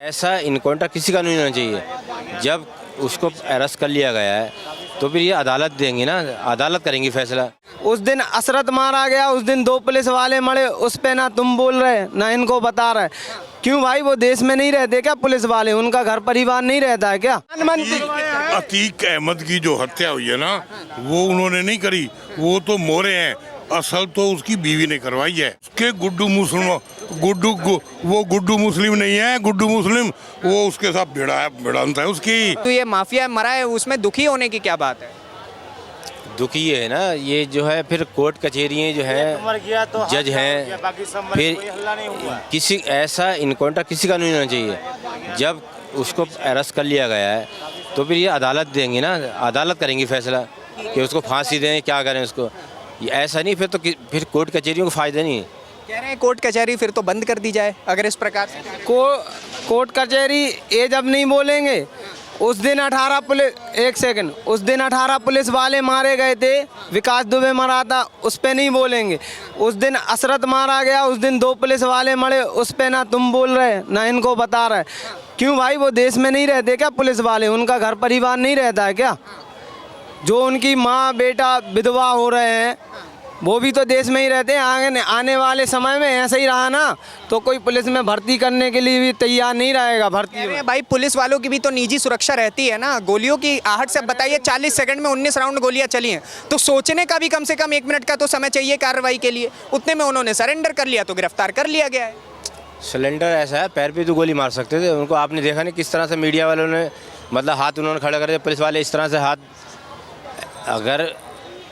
ऐसा इनकाउंटर किसी का नहीं होना चाहिए। जब उसको अरेस्ट कर लिया गया है तो फिर ये अदालत देंगी ना, अदालत करेंगी फैसला। उस दिन असरत मारा गया, उस दिन 2 पुलिस वाले मरे, उस पे ना तुम बोल रहे ना इनको बता रहे। क्यों भाई, वो देश में नहीं रहते क्या पुलिस वाले? उनका घर परिवार नहीं रहता है क्या? अतीक अहमद की जो हत्या हुई है ना, वो उन्होंने नहीं करी, वो तो मोरे हैं। असल तो उसकी बीवी ने करवाई है। उसके गुड्डू मुस्लिम नहीं है, गुड्डू मुस्लिम वो उसके साथ भिड़ांत है उसकी। तो ये माफिया मरा है, उसमें दुखी होने की क्या बात है? दुखी है ना, ये जो है फिर कोर्ट कचहरियाँ जो है, जज हैं, फिर किसी ऐसा इनकाउंटर किसी का नहीं होना चाहिए। जब उसको अरेस्ट कर लिया गया है तो फिर ये अदालत देंगी ना, अदालत करेंगी फैसला कि उसको फांसी दें, क्या करें उसको। ये ऐसा नहीं, फिर कोर्ट कचहरियों को फ़ायदा नहीं है। कह रहे हैं कोर्ट कचहरी फिर तो बंद कर दी जाए अगर इस प्रकार से। कोर्ट कचहरी ये जब नहीं बोलेंगे, उस दिन 18 पुलिस, एक सेकंड, उस दिन 18 पुलिस वाले मारे गए थे, विकास दुबे मरा था, उस पे नहीं बोलेंगे। उस दिन असरत मारा गया, उस दिन 2 पुलिस वाले मरे, उस पे ना तुम बोल रहे ना इनको बता रहे। क्यों भाई, वो देश में नहीं रहते क्या पुलिस वाले? उनका घर परिवार नहीं रहता है क्या? जो उनकी माँ बेटा विधवा हो रहे हैं वो भी तो देश में ही रहते हैं। आने वाले समय में ऐसा ही रहा ना तो कोई पुलिस में भर्ती करने के लिए भी तैयार नहीं रहेगा भर्ती में। भाई पुलिस वालों की भी तो निजी सुरक्षा रहती है ना। गोलियों की आहट से बताइए, 40 सेकंड में 19 राउंड गोलियां चली हैं, तो सोचने का भी कम से कम 1 मिनट का तो समय चाहिए कार्रवाई के लिए। उतने में उन्होंने सरेंडर कर लिया तो गिरफ्तार कर लिया गया है। सिलेंडर ऐसा है, पैर पे तो गोली मार सकते थे उनको। आपने देखा नहीं किस तरह से मीडिया वालों ने, मतलब हाथ उन्होंने खड़ा कर दिया, पुलिस वाले इस तरह से हाथ। अगर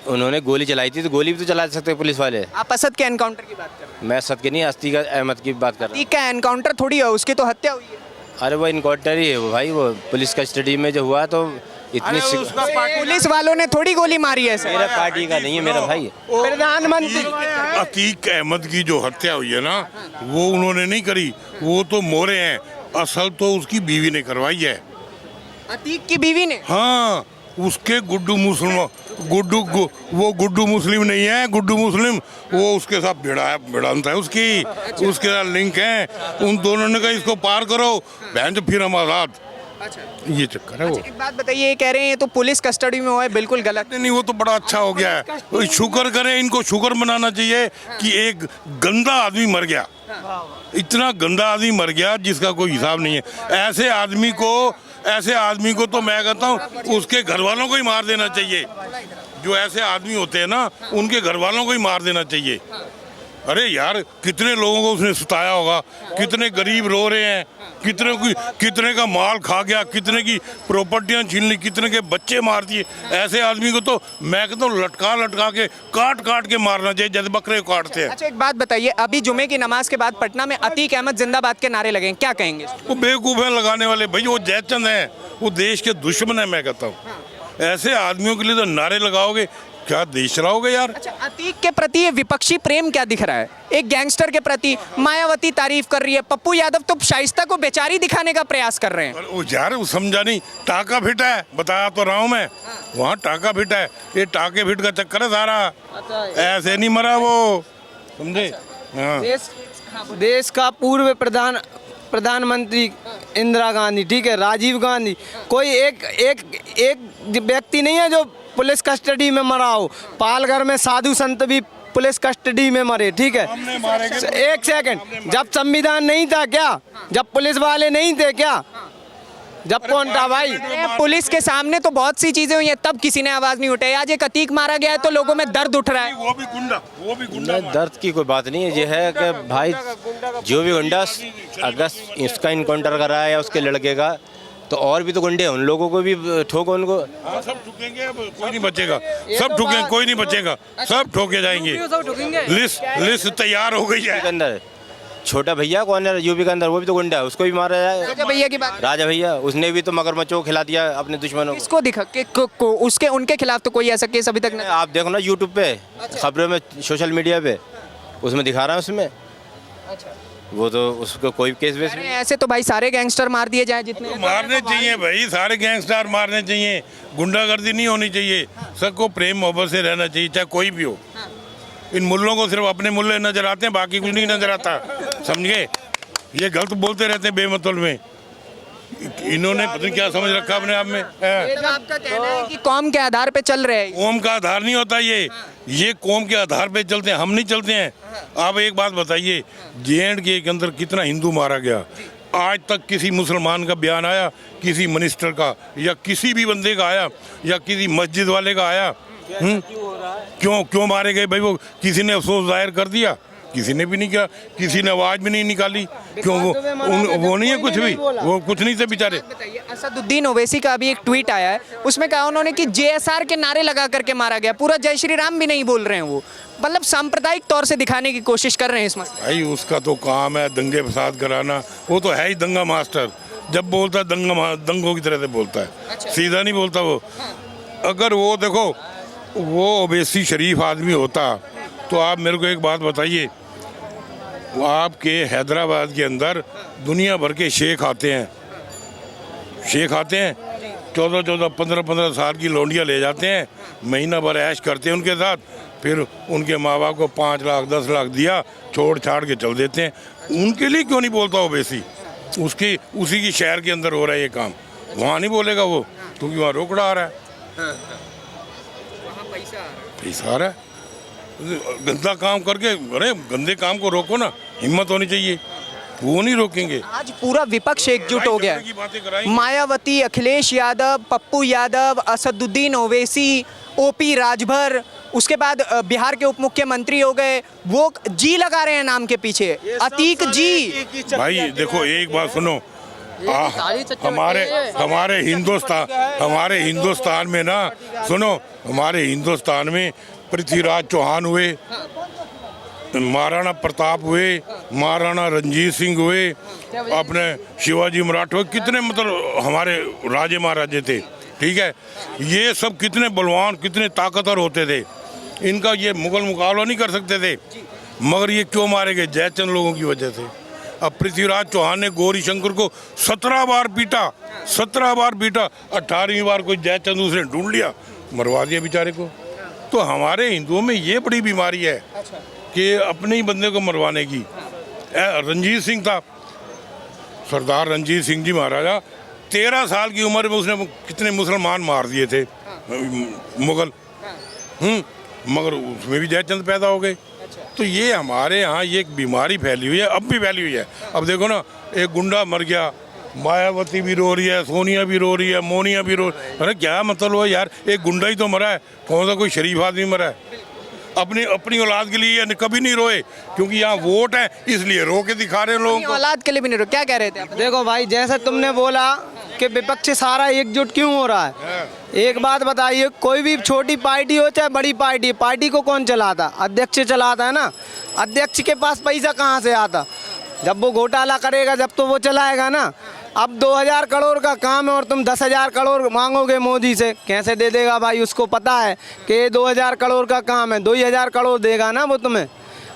उन्होंने गोली चलाई थी तो गोली भी तो चला सकते पुलिस वाले। आप असद के एनकाउंटर की बात कर रहे हैं? मैं असद के नहीं, अतीक अहमद की बात कर रहा हूँ। अतीक का एनकाउंटर थोड़ी है, उसकी तो हत्या हुई है। अरे वो इनकाउंटर ही है वो भाई, वो पुलिस कस्टडी में जो हुआ तो इतनी पुलिस वालों ने थोड़ी गोली मारी है सर। मेरा पार्टी का नहीं है मेरा भाई। प्रधानमंत्री अतीक अहमद की जो हत्या हुई है ना, वो उन्होंने नहीं करी, वो तो मोरे हैं। असल तो उसकी बीवी ने करवाई है। अतीक की बीवी ने? हाँ, उसके गुड्डू मुस्लिम नहीं है, गुड्डू मुस्लिम वो उसके साथ भिड़ांत है उसकी, उसके साथ लिंक है। उन दोनों ने कहा इसको पार करो, बहन फिर हम आजाद। अच्छा, ये चक्कर है वो। एक बात बताइए, ये कह रहे हैं ये तो पुलिस कस्टडी में हुआ है, बिल्कुल गलत नहीं, वो तो बड़ा अच्छा हो गया है। शुक्र करें, इनको शुक्र मनाना चाहिए कि एक गंदा आदमी मर गया। इतना गंदा आदमी मर गया जिसका कोई हिसाब नहीं है। ऐसे आदमी को तो मैं कहता हूँ उसके घर वालों को ही मार देना चाहिए। जो ऐसे आदमी होते हैं ना, उनके घर वालों को ही मार देना चाहिए। अरे यार, कितने लोगों को उसने सुताया होगा, कितने गरीब रो रहे हैं, कितने का माल खा गया, कितने की प्रॉपर्टियां छीन ली, कितने के बच्चे मार दिए। ऐसे आदमी को तो मैं कहता हूँ लटका के काट के मारना चाहिए, जैसे बकरे को काटते हैं। अच्छा, एक बात बताइए, अभी जुमे की नमाज के बाद पटना में अतीक अहमद जिंदाबाद के नारे लगे, क्या कहेंगे? वो बेवकूफ़ है लगाने वाले भाई, वो जयचंद है, वो देश के दुश्मन है। मैं कहता हूँ ऐसे आदमियों के लिए तो नारे लगाओगे, क्या देश चलाओगे यार? अच्छा, अतीक के प्रति ये विपक्षी प्रेम क्या दिख रहा है? एक गैंगस्टर के प्रति मायावती तारीफ कर रही है, पप्पू यादव तो शाइस्ता को बेचारी दिखाने का प्रयास कर रहे हैं। वो यार, वो समझा नहीं, टाका फिट है, बताया तो रहा हूँ मैं। वहाँ टाका फिट है, ये टाके फिट का चक्कर है सारा। ऐसे नहीं मरा वो, समझे? हाँ। देश का पूर्व प्रधानमंत्री इंदिरा गांधी, ठीक है, राजीव गांधी, कोई एक व्यक्ति नहीं है जो पुलिस कस्टडी में मरा हो। पालघर में साधु संत भी पुलिस कस्टडी में मरे, ठीक है। एक सेकंड, जब संविधान नहीं था क्या? जब पुलिस वाले नहीं थे क्या? जब कौन था भाई? पुलिस के सामने तो बहुत सी चीजें हुई हैं, तब किसी ने आवाज नहीं उठाई। आज एक अतीक मारा गया है तो लोगों में दर्द उठ रहा है। वो भी गुंडा। दर्द की कोई बात नहीं है। ये है कि भाई जो भी गुंडा अगर इसका इनकाउंटर करा है या उसके लड़के का, तो और भी तो गुंडे हैं, उन लोगों को भी ठोको उनको। हाँ, सब ठुकेंगे, कोई नहीं बचेगा, सब ठुकेंगे, कोई नहीं बचेगा, सब ठोके जाएंगे। लिस्ट तैयार हो गई है। अंदर छोटा भैया कौन है यूपी के अंदर, वो भी तो गुंडा है, उसको भी मारा जाए। राजा भैया की बात, राजा भैया, उसने भी तो मगरमच्छों को खिला दिया अपने दुश्मनों को। इसको दिखा उसके उनके खिलाफ तो कोई ऐसा केस अभी तक नहीं। आप देखो ना यूट्यूब पे, खबरों में, सोशल मीडिया पे, उसमें दिखा रहा है उसमें। अच्छा, वो तो उसको कोई केस वेस अरे ऐसे तो भाई सारे गैंगस्टर मार दिए जाए जितने। मारने चाहिए भाई, सारे गैंगस्टर मारने चाहिए, गुंडागर्दी नहीं होनी चाहिए, सबको प्रेम मोहब्बत से रहना चाहिए, चाहे कोई भी हो। इन मुल्लों को सिर्फ अपने मुल्ले नजर आते हैं, बाकी कुछ नहीं नजर आता, समझे? ये गलत बोलते रहते हैं बेमतलब में। इन्होंने पता नहीं क्या समझ रखा अपने आप में। तो आपका कहना है कि कौम के आधार पे चल रहे हैं। कौम का आधार नहीं होता ये कौम के आधार पे चलते हैं, हम नहीं चलते हैं। आप एक बात बताइए, JNK के अंदर कितना हिंदू मारा गया? आज तक किसी मुसलमान का बयान आया, किसी मिनिस्टर का या किसी भी बंदे का आया या किसी मस्जिद वाले का आया? क्यों मारे गए भाई? वो किसी ने अफसोस जाहिर कर दिया? किसी ने भी नहीं किया, किसी ने आवाज भी नहीं निकाली। क्यों? वो नहीं है कुछ भी, वो कुछ नहीं थे बेचारे। बताइए, असदुद्दीन ओवैसी का अभी एक ट्वीट आया है, उसमें कहा उन्होंने कि JSR के नारे लगा करके मारा गया, पूरा जय श्री राम भी नहीं बोल रहे हैं वो, मतलब सांप्रदायिक तौर से दिखाने की कोशिश कर रहे हैं इस मसले। भाई उसका तो काम है दंगे फसाद कराना, वो तो है ही दंगा मास्टर। जब बोलता है दंगों की तरह से बोलता है, सीधा नहीं बोलता वो। अगर वो देखो वो ओवैसी शरीफ आदमी होता तो आप मेरे को एक बात बताइए, आपके हैदराबाद के अंदर दुनिया भर के शेख आते हैं, 14-14, 15-15 साल की लौंडियाँ ले जाते हैं, महीना भर ऐश करते हैं उनके साथ, फिर उनके माँ बाप को 5 लाख 10 लाख दिया, छोड़ छाड़ के चल देते हैं। उनके लिए क्यों नहीं बोलता ओवैसी? उसी की शहर के अंदर हो रहा है ये काम, वहाँ नहीं बोलेगा वो, क्योंकि वहाँ रोकड़ा आ रहा है, पैसा आ रहा है। गंदा काम करके, अरे गंदे काम को रोको ना, हिम्मत होनी चाहिए, वो नहीं रोकेंगे। आज पूरा विपक्ष एकजुट हो गया है। मायावती, अखिलेश यादव, पप्पू यादव, असदुद्दीन ओवैसी, OP राजभर, उसके बाद बिहार के उप मुख्यमंत्री हो गए, वो जी लगा रहे हैं नाम के पीछे, अतीक जी। भाई देखो एक बात सुनो, हमारे हिंदुस्तान में ना, सुनो, हमारे हिंदुस्तान में पृथ्वीराज चौहान हुए, महाराणा प्रताप हुए, महाराणा रंजीत सिंह हुए, अपने शिवाजी मराठा, कितने मतलब हमारे राजे महाराजे थे, ठीक है। ये सब कितने बलवान, कितने ताकतवर होते थे, इनका ये मुगल मुकाबला नहीं कर सकते थे, मगर ये क्यों मारे गए? जयचंद लोगों की वजह से। अब पृथ्वीराज चौहान ने गौरी शंकर को 17 बार पीटा, 18वीं बार कोई जयचंद उसने ढूंढ लिया, मरवा दिया बेचारे को। तो हमारे हिंदुओं में ये बड़ी बीमारी है कि अपने ही बंदे को मरवाने की। रंजीत सिंह था, सरदार रंजीत सिंह जी महाराजा, 13 साल की उम्र में उसने कितने मुसलमान मार दिए थे मुगल, मगर उसमें भी जयचंद पैदा हो गए। तो ये हमारे यहाँ ये एक बीमारी फैली हुई है, अब भी फैली हुई है। अब देखो ना, एक गुंडा मर गया, मायावती भी रो रही है, सोनिया भी रो रही है, मोनिया भी रो, अरे क्या मतलब हुआ यार? एक गुंडा ही तो मरा है, कौन सा कोई शरीफ आदमी मरा है? अपनी औलाद के लिए कभी नहीं रोए, क्योंकि यहाँ वोट है इसलिए रो के दिखा रहे हैं लोगों को। औलाद के लिए भी नहीं रोए, क्या कह रहे थे आप? देखो भाई, जैसे तुमने बोला कि विपक्ष सारा एकजुट क्यों हो रहा है, एक बात बताइए, कोई भी छोटी पार्टी हो चाहे बड़ी पार्टी को कौन चलाता? अध्यक्ष चलाता है ना। अध्यक्ष के पास पैसा कहाँ से आता? जब वो घोटाला करेगा जब तो वो चलाएगा ना। अब 2000 करोड़ का काम है और तुम 10,000 करोड़ मांगोगे मोदी से, कैसे दे देगा भाई? उसको पता है कि ये 2000 करोड़ का काम है, 2000 करोड़ देगा ना वो तुम्हें।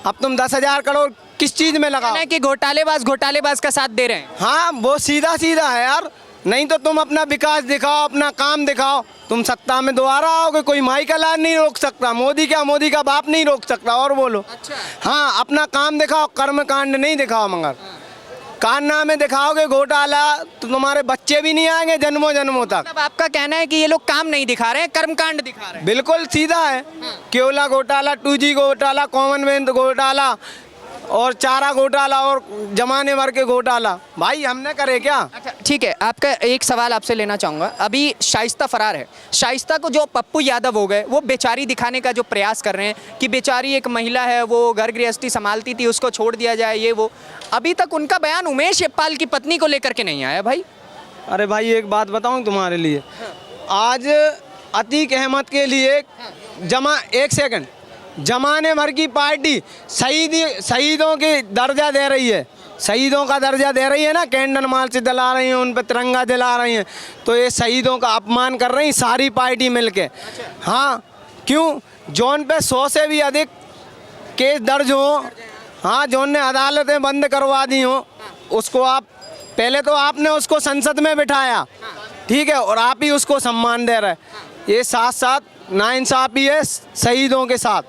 अब तुम 10,000 करोड़ किस चीज़ में लगाओ? कि घोटालेबाज का साथ दे रहे हैं। हाँ, वो सीधा है यार। नहीं तो तुम अपना विकास दिखाओ, अपना काम दिखाओ, तुम सत्ता में दोबारा आओगे, कोई माई का लाल नहीं रोक सकता, मोदी का बाप नहीं रोक सकता। और बोलो। अच्छा। हाँ, अपना काम दिखाओ, कर्म कांड नहीं दिखाओ, मगर कारनामे दिखाओगे घोटाला तो तुम्हारे बच्चे भी नहीं आएंगे जन्मों तक। मतलब आपका कहना है कि ये लोग काम नहीं दिखा रहे हैं, कर्मकांड दिखा रहे हैं। बिल्कुल सीधा है। केवला घोटाला, 2G घोटाला, कॉमनवेल्थ घोटाला और चारा घोटाला और जमाने भर के घोटाला, भाई हमने करे क्या? अच्छा ठीक है, आपका एक सवाल आपसे लेना चाहूँगा। अभी शाइस्ता फरार है, शाइस्ता को जो पप्पू यादव हो गए, वो बेचारी दिखाने का जो प्रयास कर रहे हैं कि बेचारी एक महिला है, वो घर गृहस्थी संभालती थी, उसको छोड़ दिया जाए, ये वो। अभी तक उनका बयान उमेश यप्पाल की पत्नी को लेकर के नहीं आया भाई। अरे भाई एक बात बताऊँ तुम्हारे लिए, आज अतीक अहमद के लिए एक सेकंड, जमाने भर की पार्टी शहीदों की दर्जा दे रही है, शहीदों का दर्जा दे रही है ना, कैंडल मार्च जला रही हैं, उन पर तिरंगा जला रही हैं, तो ये शहीदों का अपमान कर रही सारी पार्टी मिलके। हाँ, क्यों? जौन पे 100 से भी अधिक केस दर्ज हो, हाँ, जौन ने अदालतें बंद करवा दी हो, उसको आप पहले तो आपने उसको संसद में बिठाया, ठीक है, और आप ही उसको सम्मान दे रहे हैं। ये साथ साथ नाइंसाफ़ी है शहीदों के साथ।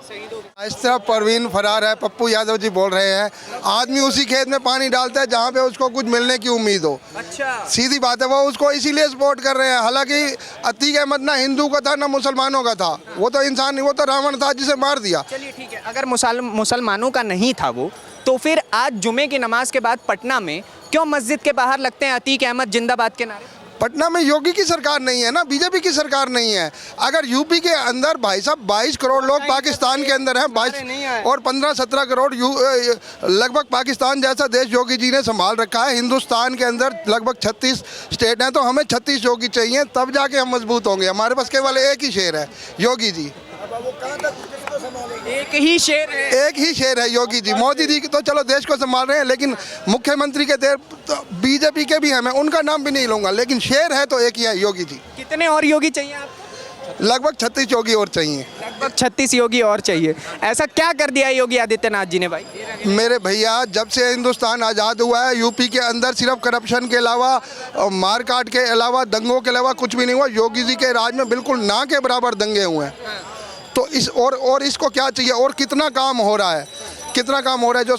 इस तरफ परवीन फरार है, पप्पू यादव जी बोल रहे हैं। आदमी उसी खेत में पानी डालता है जहाँ पे उसको कुछ मिलने की उम्मीद हो। अच्छा, सीधी बात है, वो उसको इसीलिए सपोर्ट कर रहे हैं। हालांकि अतीक अहमद ना हिंदू का था ना मुसलमानों का था, वो तो इंसान नहीं, वो तो रावण था जिसे मार दिया। चलिए ठीक है, अगर मुसलमानों का नहीं था वो, तो फिर आज जुमे की नमाज के बाद पटना में क्यों मस्जिद के बाहर लगते हैं अतीक अहमद जिंदाबाद के नारे? पटना में योगी की सरकार नहीं है ना, बीजेपी की सरकार नहीं है। अगर यूपी के अंदर भाई साहब 22 करोड़ लोग पाकिस्तान के अंदर हैं, 22 और 15-17 करोड़ लगभग पाकिस्तान जैसा देश योगी जी ने संभाल रखा है। हिंदुस्तान के अंदर लगभग 36 स्टेट हैं, तो हमें 36 योगी चाहिए, तब जाके हम मजबूत होंगे। हमारे पास केवल एक ही शेर है, योगी जी। एक ही शेर है, एक ही शेर है योगी जी। मोदी जी तो चलो देश को संभाल रहे हैं, लेकिन मुख्यमंत्री के देर तो बीजेपी के भी हैं, मैं उनका नाम भी नहीं लूंगा, लेकिन शेर है तो एक ही है, योगी जी। कितने और योगी चाहिए आप? लगभग 36 योगी और चाहिए। लगभग 36 योगी और चाहिए। ऐसा क्या कर दिया है योगी आदित्यनाथ जी ने भाई? मेरे भैया, जब से हिंदुस्तान आज़ाद हुआ है, यूपी के अंदर सिर्फ करप्शन के अलावा, मारकाट के अलावा, दंगों के अलावा कुछ भी नहीं हुआ। योगी जी के राज में बिल्कुल ना के बराबर दंगे हुए हैं। तो इस और इसको क्या चाहिए? और कितना काम हो रहा है, कितना काम हो रहा है? जो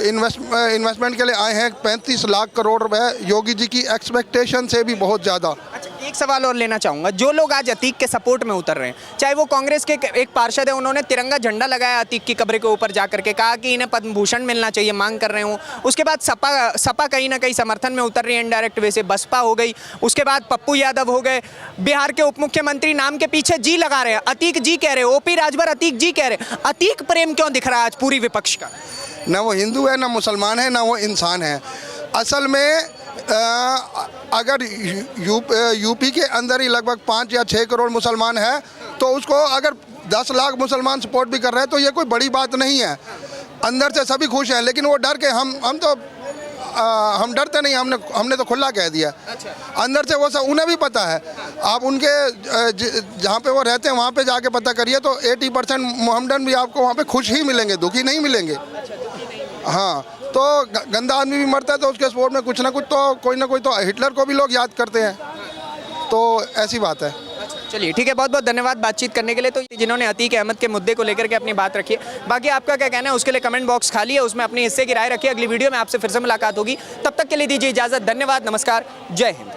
इन्वेस्टमेंट के लिए आए हैं 35 लाख करोड़ रुपए, योगी जी की एक्सपेक्टेशन से भी बहुत ज़्यादा। अच्छा, एक सवाल और लेना चाहूँगा। जो लोग आज अतीक के सपोर्ट में उतर रहे हैं, चाहे वो कांग्रेस के एक पार्षद है, उन्होंने तिरंगा झंडा लगाया अतीक की कब्र के ऊपर जाकर के, कहा कि इन्हें पद्म भूषण मिलना चाहिए, मांग कर रहे हूँ। उसके बाद सपा कहीं ना कहीं समर्थन में उतर रही है इनडायरेक्ट वे से, बसपा हो गई, उसके बाद पप्पू यादव हो गए, बिहार के उप मुख्यमंत्री नाम के पीछे जी लगा रहे हैं, अतीक जी कह रहे हैं, ओपी राजभर अतीक जी कह रहे हैं। अतीक प्रेम क्यों दिख रहा है आज पूरी विपक्ष का? ना वो हिंदू है, ना मुसलमान है, ना वो इंसान है। असल में अगर यूपी के अंदर ही लगभग 5 या 6 करोड़ मुसलमान है, तो उसको अगर 10 लाख मुसलमान सपोर्ट भी कर रहे हैं तो ये कोई बड़ी बात नहीं है। अंदर से सभी खुश हैं, लेकिन वो डर के हम डरते नहीं, हमने तो खुला कह दिया। अच्छा। अंदर से वो सब उन्हें भी पता है। आप उनके जहाँ पे वो रहते हैं वहाँ पे जाके पता करिए, तो 80% मोहम्मदन भी आपको वहाँ पे खुश ही मिलेंगे, दुखी नहीं मिलेंगे। हाँ, तो गंदा आदमी भी मरता है तो उसके सपोर्ट में कुछ ना कुछ तो कोई ना कोई तो, हिटलर को भी लोग याद करते हैं, तो ऐसी बात है। चलिए ठीक है, बहुत बहुत धन्यवाद बातचीत करने के लिए। तो जिन्होंने अतीक अहमद के मुद्दे को लेकर के अपनी बात रखी है, बाकी आपका क्या कहना है उसके लिए कमेंट बॉक्स खाली है, उसमें अपनी हिस्से की राय रखिए। अगली वीडियो में आपसे फिर से मुलाकात होगी, तब तक के लिए दीजिए इजाजत। धन्यवाद, नमस्कार, जय हिंद।